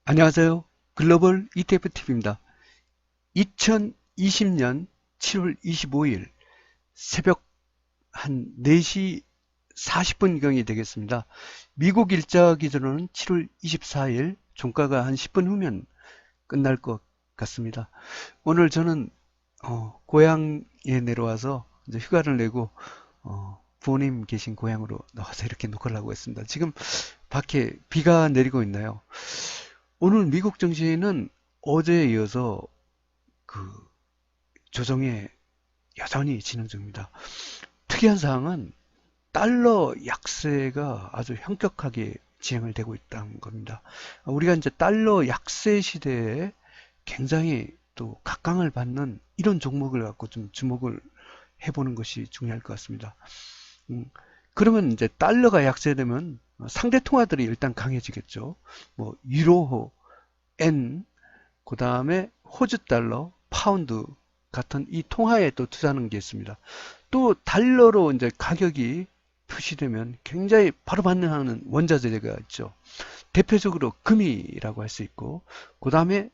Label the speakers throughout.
Speaker 1: 안녕하세요. 글로벌 ETFTV입니다. 2020년 7월 25일 새벽 한 4시 40분경이 되겠습니다. 미국 일자 기준으로는 7월 24일 종가가 한 10분 후면 끝날 것 같습니다. 오늘 저는 고향에 내려와서 이제 휴가를 내고 부모님 계신 고향으로 나와서 이렇게 녹화를 하고 있습니다. 지금 밖에 비가 내리고 있나요? 오늘 미국 증시는 어제에 이어서 그 조정에 여전히 진행 중입니다. 특이한 사항은 달러 약세가 아주 현격하게 진행을 되고 있다는 겁니다. 우리가 이제 달러 약세 시대에 굉장히 또 각광을 받는 이런 종목을 갖고 좀 주목을 해보는 것이 중요할 것 같습니다. 음, 그러면 이제 달러가 약세되면 상대 통화들이 일단 강해지겠죠. 뭐 유로, 엔, 그 다음에 호주 달러, 파운드 같은 이 통화에 또 투자하는 게 있습니다. 또 달러로 이제 가격이 표시되면 굉장히 바로 반응하는 원자재가 있죠. 대표적으로 금이라고 할 수 있고, 그 다음에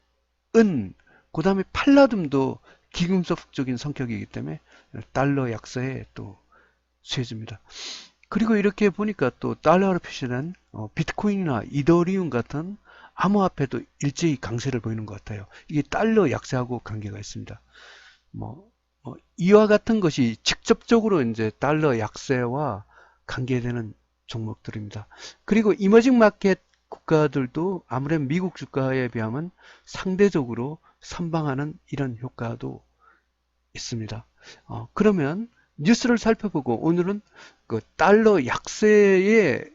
Speaker 1: 은, 그 다음에 팔라듐도 기금속적인 성격이기 때문에 달러 약세에 또 수혜줍니다. 그리고 이렇게 보니까 또 달러로 표시된 비트코인이나 이더리움 같은 암호화폐도 일제히 강세를 보이는 것 같아요. 이게 달러 약세하고 관계가 있습니다. 이와 같은 것이 직접적으로 이제 달러 약세와 관계되는 종목들입니다. 그리고 이머징 마켓 국가들도 아무래도 미국 주가에 비하면 상대적으로 선방하는 이런 효과도 있습니다. 그러면 뉴스를 살펴보고 오늘은 그 달러 약세의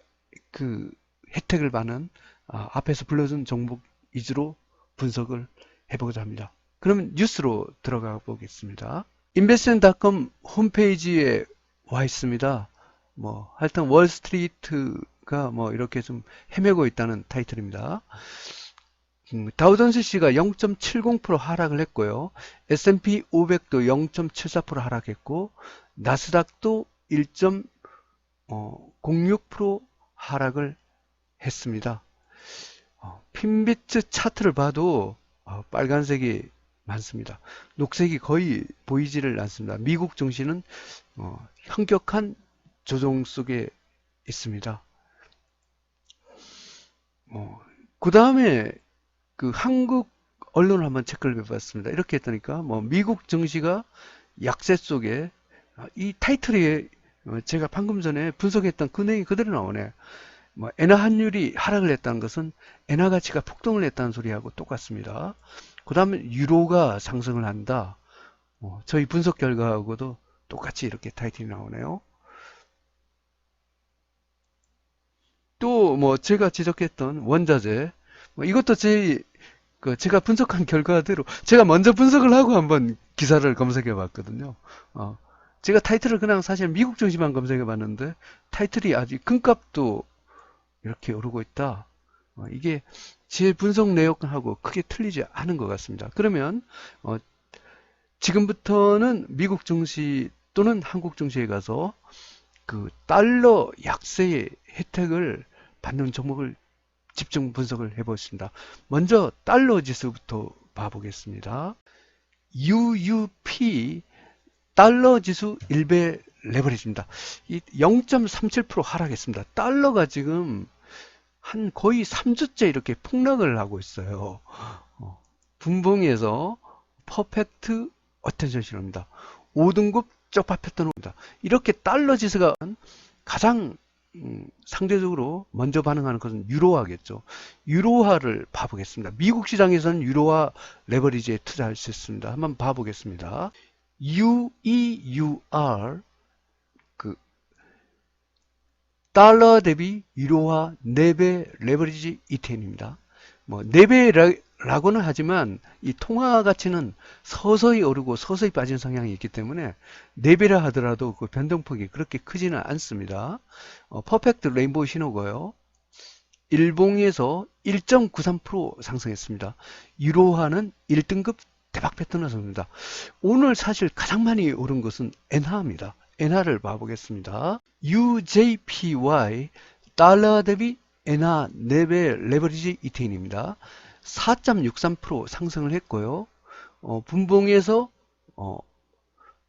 Speaker 1: 그 혜택을 받는 앞에서 불러준 종목 위주로 분석을 해보고자 합니다. 그러면 뉴스로 들어가 보겠습니다. 인베스트닷컴 홈페이지에 와 있습니다. 하여튼 월스트리트가 이렇게 좀 헤매고 있다는 타이틀입니다. 다우존스가 0.70% 하락을 했고요. S&P 500도 0.74% 하락했고 나스닥도 1.06% 하락을 했습니다. 핀비트 차트를 봐도 빨간색이 많습니다. 녹색이 거의 보이지를 않습니다. 미국 증시는 현격한 조정 속에 있습니다. 그 다음에 그 한국 언론을 한번 체크를 해봤습니다. 이렇게 했다니까 미국 증시가 약세 속에 이 타이틀이 제가 방금 전에 분석했던 그 내용이 그대로 나오네. 엔화 환율이 하락을 했다는 것은 엔화 가치가 폭등을 했다는 소리하고 똑같습니다. 그 다음에 유로가 상승을 한다. 저희 분석 결과하고도 똑같이 이렇게 타이틀이 나오네요. 또 제가 지적했던 원자재 이것도 제가 분석한 결과대로 제가 먼저 분석을 하고 한번 기사를 검색해 봤거든요. 제가 타이틀을 그냥 사실 미국 증시만 검색해 봤는데 타이틀이 아직 금값도 이렇게 오르고 있다. 이게 제 분석 내용하고 크게 틀리지 않은 것 같습니다. 그러면 지금부터는 미국 증시 또는 한국 증시에 가서 그 달러 약세의 혜택을 받는 종목을 집중 분석을 해보겠습니다. 먼저 달러 지수부터 봐보겠습니다. UUP 달러 지수 1배 레버리지입니다. 이 0.37% 하락했습니다. 달러가 지금 한 거의 3주째 이렇게 폭락을 하고 있어요. 분봉에서 퍼펙트 어텐션 신호입니다. 5등급 쪽파 패턴입니다. 이렇게 달러 지수가 가장 상대적으로 먼저 반응하는 것은 유로화겠죠. 유로화를 봐보겠습니다. 미국 시장에서는 유로화 레버리지에 투자할 수 있습니다. 한번 봐보겠습니다. UEUR 그 달러 대비 유로화 4배 레버리지 ETN입니다. 4배라고는 하지만 이 통화 가치는 서서히 오르고 서서히 빠진 성향이 있기 때문에 4배라 하더라도 그 변동폭이 그렇게 크지는 않습니다. 퍼펙트 레인보우 신호고요. 일봉에서 1.93% 상승했습니다. 유로화는 1등급 대박 패턴을 선보입니다. 오늘 사실 가장 많이 오른 것은 엔화입니다. 엔화를 봐보겠습니다. UJPY 달러 대비 엔화 4배 레버리지 ETN입니다. 4.63% 상승을 했고요. 분봉에서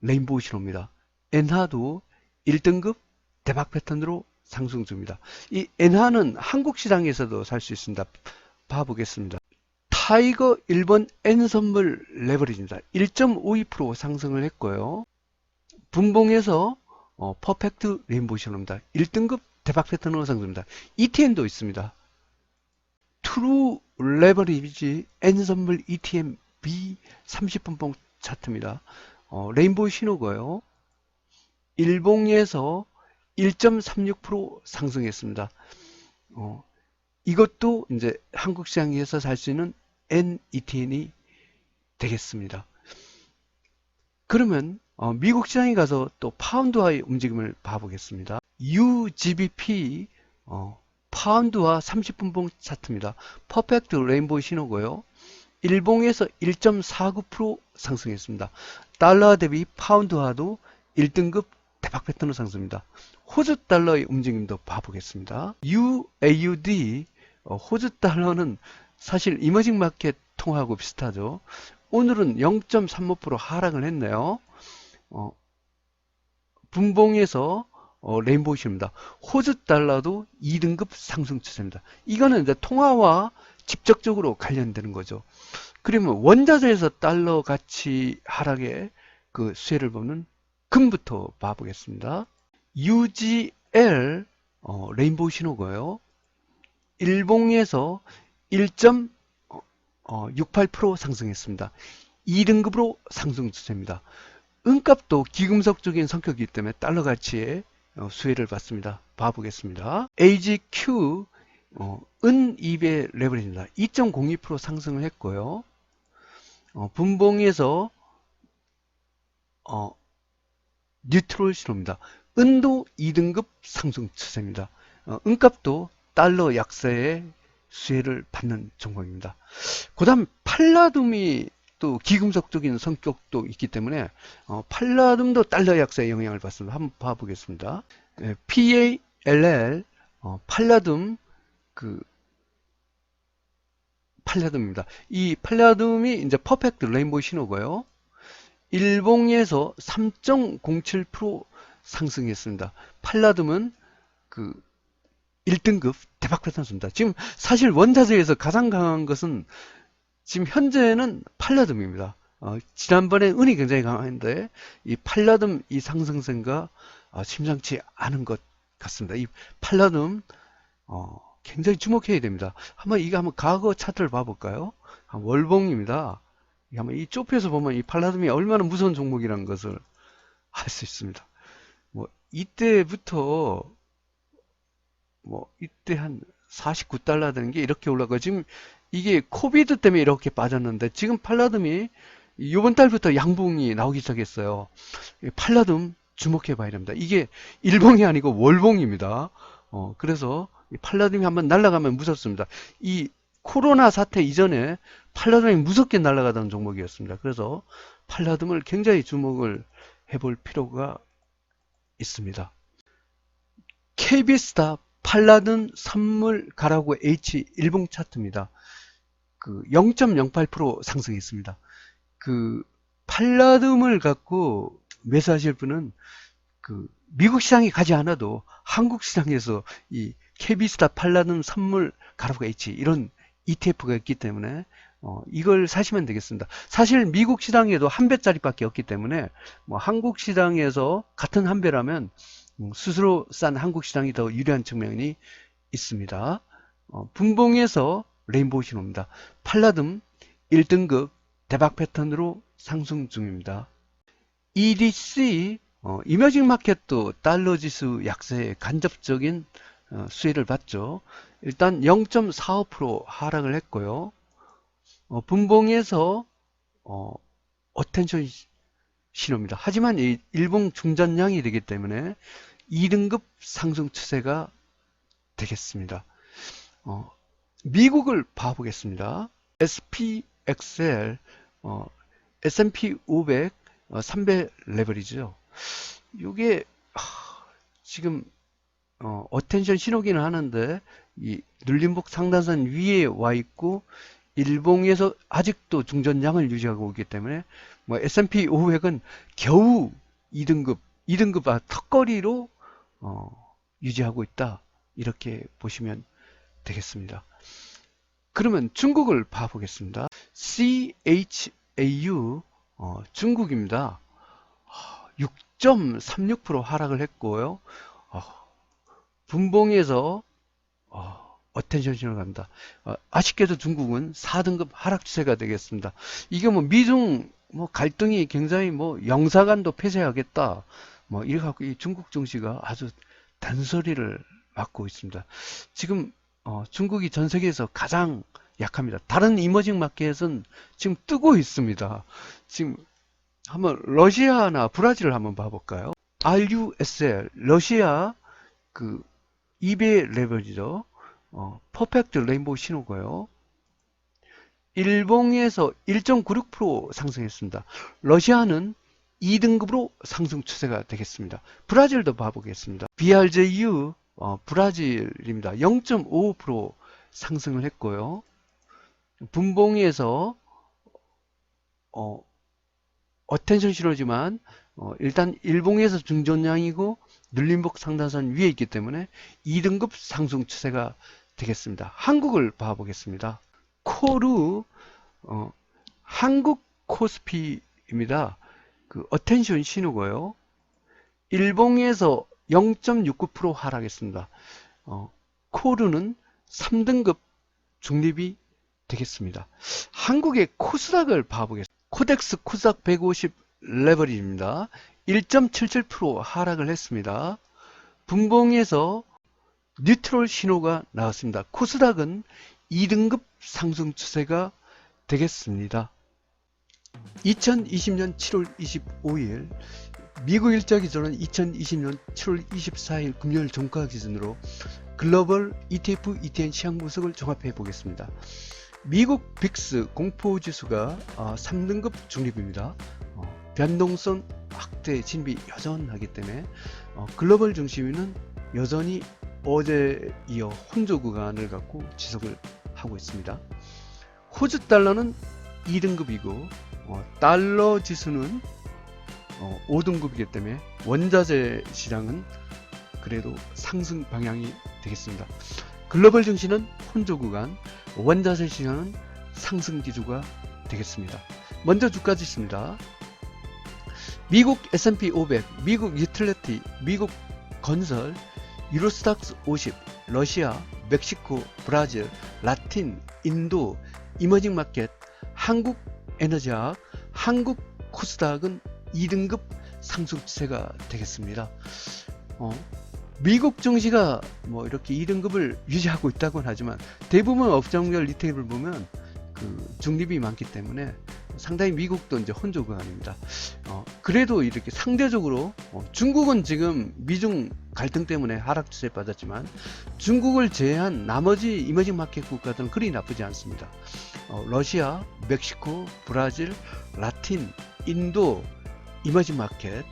Speaker 1: 레인보우 신호입니다. 엔화도 1등급 대박 패턴으로 상승 중입니다. 이 엔화는 한국 시장에서도 살 수 있습니다. 봐보겠습니다. 타이거 1번 N 선물 레버리지입니다. 1.52% 상승을 했고요. 분봉에서 퍼펙트 레인보우 신호입니다. 1등급 대박 패턴으로 상승입니다. ETN도 있습니다. 트루 레버리지 N 선물 ETN B 30분봉 차트입니다. 레인보우 신호고요. 일봉에서 1.36% 상승했습니다. 이것도 이제 한국 시장에서 살 수 있는 NETN이 되겠습니다. 그러면 미국 시장에 가서 또 파운드화의 움직임을 봐보겠습니다. UGBP 파운드화 30분봉 차트입니다. 퍼펙트 레인보우 신호고요. 일봉에서 1.49% 상승했습니다. 달러 대비 파운드화도 1등급 대박 패턴으로 상승입니다. 호주 달러의 움직임도 봐보겠습니다. UAUD 호주 달러는 사실 이머징 마켓 통화하고 비슷하죠. 오늘은 0.35% 하락을 했네요. 분봉에서 레인보우 신호입니다. 호주 달러도 2등급 상승 추세입니다. 이거는 이제 통화와 직접적으로 관련되는 거죠. 그러면 원자재에서 달러 가치 하락의 그 수혜를 보는 금부터 봐보겠습니다. UGL 레인보우 신호고요. 일봉에서 1.68% 상승했습니다. 2등급으로 상승 추세입니다. 은값도 기금속적인 성격이기 때문에 달러 가치에 수혜를 받습니다. 봐보겠습니다. AGQ 은 2배 레버리지입니다. 2.02% 상승을 했고요. 분봉에서 뉴트럴 신호입니다. 은도 2등급 상승 추세입니다. 은값도 달러 약세에 수혜를 받는 종목입니다. 그 다음 팔라듐이 또 기금속적인 성격도 있기 때문에 팔라듐도 달러 약세에 영향을 받습니다. 한번 봐보겠습니다. PALL 팔라듐 팔라듐입니다. 이 팔라듐이 이제 퍼펙트 레인보우 신호고요. 일봉에서 3.07% 상승했습니다. 팔라듐은 1등급 대박 패턴입니다. 지금 사실 원자재에서 가장 강한 것은 지금 현재는 팔라듐입니다. 지난번에 은이 굉장히 강한데 이 팔라듐 이 상승세가 심상치 않은 것 같습니다. 이 팔라듐 굉장히 주목해야 됩니다. 한번 과거 차트를 봐볼까요? 월봉입니다. 한번 이 좁혀서 보면 이 팔라듐이 얼마나 무서운 종목이라는 것을 알 수 있습니다. 이때부터 이때 한 49달러 되는 게 이렇게 올라가고 지금 이게 코비드 때문에 이렇게 빠졌는데 지금 팔라듐이 이번 달부터 양봉이 나오기 시작했어요. 팔라듐 주목해 봐야 됩니다. 이게 일봉이 아니고 월봉입니다. 그래서 팔라듐이 한번 날아가면 무섭습니다. 이 코로나 사태 이전에 팔라듐이 무섭게 날아가던 종목이었습니다. 그래서 팔라듐을 굉장히 주목을 해볼 필요가 있습니다. KB스타 팔라듐 선물 가라고 H 일봉 차트입니다. 0.08% 상승했습니다. 팔라듐을 갖고 매수하실 분은 미국 시장에 가지 않아도 한국 시장에서 이 KB스타 팔라듐 선물 가라고 H 이런 ETF가 있기 때문에 이걸 사시면 되겠습니다. 사실 미국 시장에도 한 배짜리밖에 없기 때문에 한국 시장에서 같은 한 배라면 스스로 싼 한국 시장이 더 유리한 측면이 있습니다. 분봉에서 레인보우 신호입니다. 팔라듐 1등급 대박 패턴으로 상승 중입니다. EDC 이머징 마켓도 달러 지수 약세에 간접적인 수혜를 받죠. 일단 0.45% 하락을 했고요. 분봉에서 어텐션 신호입니다. 하지만 이 일봉 중전량이 되기 때문에 2등급 상승 추세가 되겠습니다. 미국을 봐보겠습니다. SPXL S&P 500 3배 레버리지요. 이게 지금 어텐션 신호기는 하는데 이 눌림목 상단선 위에 와 있고 일봉에서 아직도 중전장을 유지하고 있기 때문에 뭐 S&P 500은 겨우 2등급 턱걸이로 유지하고 있다. 이렇게 보시면 되겠습니다. 그러면 중국을 봐보겠습니다. CHAU 중국입니다. 6.36% 하락을 했고요. 분봉에서 어텐션 신호가 갑니다. 아쉽게도 중국은 4등급 하락 추세가 되겠습니다. 이게 뭐 미중 갈등이 굉장히 영사관도 폐쇄하겠다. 이래 갖고 이 중국 증시가 아주 단소리를 맡고 있습니다. 지금 중국이 전 세계에서 가장 약합니다. 다른 이머징 마켓은 지금 뜨고 있습니다. 지금 한번 러시아나 브라질을 한번 봐볼까요? RUSL 러시아 그 2배 레벨이죠. 퍼펙트 레인보우 신호고요. 일봉에서 1.96% 상승했습니다. 러시아는 2등급으로 상승 추세가 되겠습니다. 브라질도 봐보겠습니다. BRJU 브라질입니다. 0.55% 상승을 했고요. 분봉에서 어텐션 신호지만 일단 일봉에서 중전량이고 눌림목 상단선 위에 있기 때문에 2등급 상승 추세가 되겠습니다. 한국을 봐보겠습니다. 코르 한국 코스피입니다. 그 어텐션 신호고요. 일봉에서 0.69% 하락했습니다. 코르는 3등급 중립이 되겠습니다. 한국의 코스닥을 봐보겠습니다. 코덱스 코스닥 150 레버리지입니다. 1.77% 하락을 했습니다. 분봉에서 뉴트럴 신호가 나왔습니다. 코스닥은 2등급 상승 추세가 되겠습니다. 2020년 7월 25일 미국 일자 기준은 2020년 7월 24일 금요일 종가 기준으로 글로벌 ETF, ETN 시장 분석을 종합해 보겠습니다. 미국 빅스 공포지수가 3등급 중립입니다. 변동성 확대 진입이 여전하기 때문에 글로벌 중심위는 여전히 어제 이어 혼조 구간을 갖고 지속을 하고 있습니다. 호주 달러는 2등급이고 달러 지수는 5등급이기 때문에 원자재 시장은 그래도 상승 방향이 되겠습니다. 글로벌 증시는 혼조 구간, 원자재 시장은 상승 기조가 되겠습니다. 먼저 주가 지수입니다. 미국 S&P 500, 미국 유틸리티, 미국 건설, 유로스탁스 50, 러시아, 멕시코, 브라질, 라틴, 인도, 이머징 마켓, 한국 에너지학, 한국 코스닥은 2등급 상승 추세가 되겠습니다. 미국 증시가 이렇게 2등급을 유지하고 있다고는 하지만 대부분 업종별 리테일을 보면 그 중립이 많기 때문에 상당히 미국도 이제 혼조 구간입니다. 그래도 이렇게 상대적으로 중국은 지금 미중 갈등 때문에 하락 추세에 빠졌지만 중국을 제외한 나머지 이머징 마켓 국가들은 그리 나쁘지 않습니다. 러시아, 멕시코, 브라질, 라틴, 인도 이머징 마켓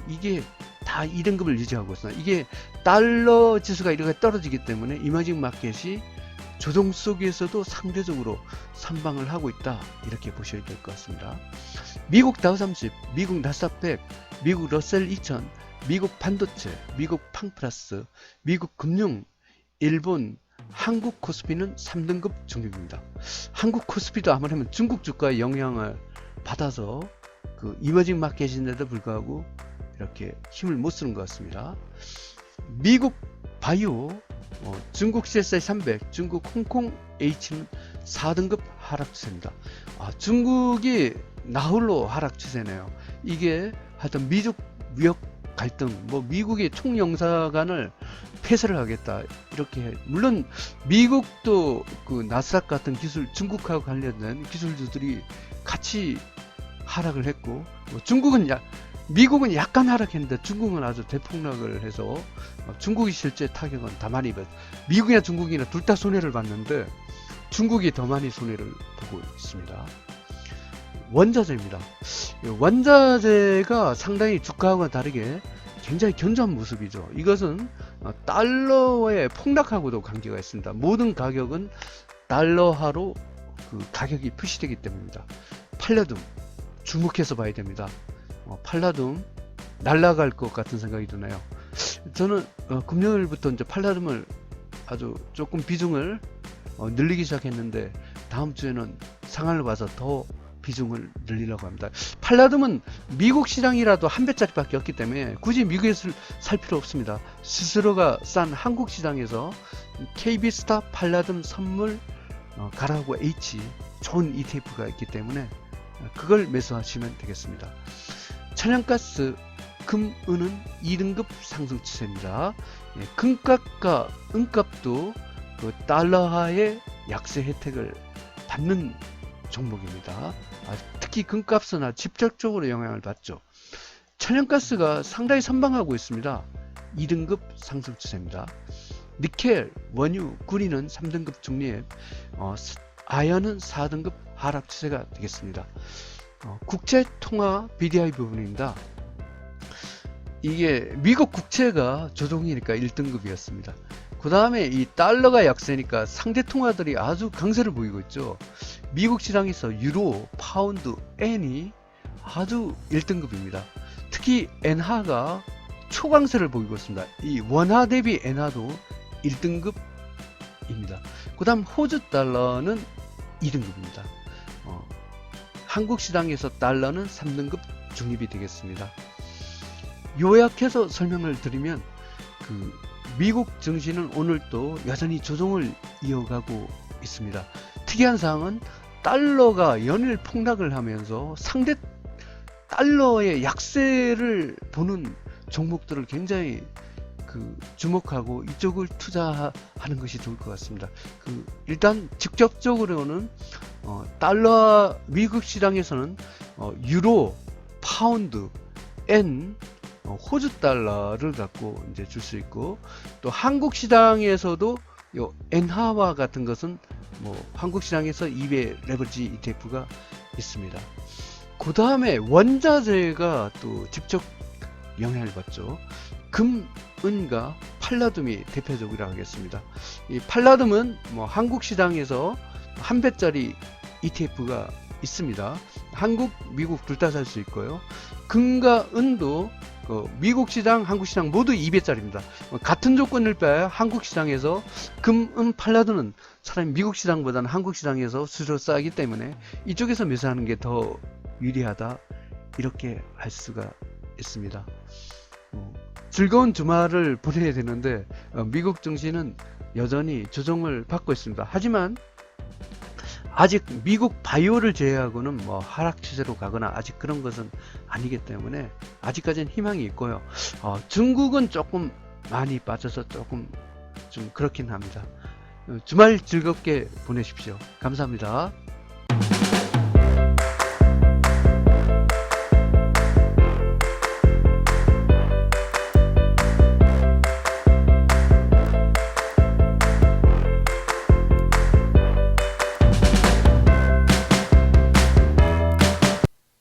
Speaker 1: 이게 다 2등급을 유지하고 있습니다. 이게 달러 지수가 이렇게 떨어지기 때문에 이머징 마켓이 조정 속에서도 상대적으로 선방을 하고 있다 이렇게 보셔야 될 것 같습니다. 미국 다우30, 미국 나스닥 100, 미국 러셀 2000, 미국 반도체, 미국 팡플러스, 미국 금융, 일본, 한국 코스피는 3등급 중립입니다. 한국 코스피도 아무래도 중국 주가의 영향을 받아서 그 이머징 마켓인데도 불구하고 이렇게 힘을 못 쓰는 것 같습니다. 미국 바이오, 중국 CSI 300, 중국 홍콩 H는 4등급 하락 추세입니다. 중국이 나홀로 하락 추세네요. 이게 하여튼 미중 무역 갈등, 미국이 총영사관을 폐쇄를 하겠다 이렇게 물론 미국도 그 나스닥 같은 기술 중국하고 관련된 기술주들이 같이 하락을 했고 미국은 약간 하락했는데 중국은 아주 대폭락을 해서 중국이 실제 타격은 더 많이 미국이나 중국이나 둘 다 손해를 봤는데 중국이 더 많이 손해를 보고 있습니다. 원자재입니다. 원자재가 상당히 주가와 다르게 굉장히 견조한 모습이죠. 이것은 달러의 폭락하고도 관계가 있습니다. 모든 가격은 달러화로 그 가격이 표시되기 때문입니다. 팔라듐 주목해서 봐야 됩니다. 팔라듐 날아갈 것 같은 생각이 드네요. 저는 금요일부터 이제 팔라듐을 아주 조금 비중을 늘리기 시작했는데 다음 주에는 상한을 봐서 더 비중을 늘리려고 합니다. 팔라듐은 미국 시장이라도 한 배짜리밖에 없기 때문에 굳이 미국에서 살 필요 없습니다. 스스로가 싼 한국 시장에서 KB스타 팔라듐 선물 가라고 H 좋은 ETF가 있기 때문에 그걸 매수하시면 되겠습니다. 천연가스 금, 은은 2등급 상승 추세입니다. 금값과 은값도 그 달러화의 약세 혜택을 받는 종목입니다. 특히 금값은 직접적으로 영향을 받죠. 천연가스가 상당히 선방하고 있습니다. 2등급 상승 추세입니다. 니켈, 원유, 구리는 3등급 중립, 아연은 4등급 하락 추세가 되겠습니다. 국채통화 BDI 부분입니다. 이게 미국 국채가 조종이니까 1등급이었습니다. 그 다음에 이 달러가 약세니까 상대 통화들이 아주 강세를 보이고 있죠. 미국 시장에서 유로, 파운드, 엔이 아주 1등급입니다. 특히 엔화가 초강세를 보이고 있습니다. 이 원화 대비 엔화도 1등급입니다. 그 다음 호주 달러는 2등급입니다. 한국 시장에서 달러는 3등급 중립이 되겠습니다. 요약해서 설명을 드리면 미국 증시는 오늘도 여전히 조정을 이어가고 있습니다. 특이한 사항은 달러가 연일 폭락을 하면서 상대 달러의 약세를 보는 종목들을 굉장히 주목하고 이쪽을 투자하는 것이 좋을 것 같습니다. 일단 직접적으로는 달러 미국 시장에서는 유로, 파운드, 엔, 호주 달러를 갖고 이제 줄 수 있고, 또 한국 시장에서도 요 엔화와 같은 것은 한국 시장에서 2배 레버리지 ETF가 있습니다. 그 다음에 원자재가 또 직접 영향을 받죠. 금, 은과 팔라듐이 대표적이라고 하겠습니다. 이 팔라듐은 한국 시장에서 한 배짜리 ETF가 있습니다. 한국, 미국 둘 다 살 수 있고요. 금과 은도 미국 시장, 한국 시장 모두 2배짜리입니다. 같은 조건을 빼야 한국 시장에서 금, 은, 팔라듐은 차라리 미국 시장보다는 한국 시장에서 수수료 싸기 때문에 이쪽에서 매수하는 게 더 유리하다, 이렇게 할 수가 있습니다. 즐거운 주말을 보내야 되는데 미국 증시는 여전히 조정을 받고 있습니다. 하지만 아직 미국 바이오를 제외하고는 하락 추세로 가거나 아직 그런 것은 아니기 때문에 아직까지는 희망이 있고요. 중국은 조금 많이 빠져서 조금 좀 그렇긴 합니다. 주말 즐겁게 보내십시오. 감사합니다.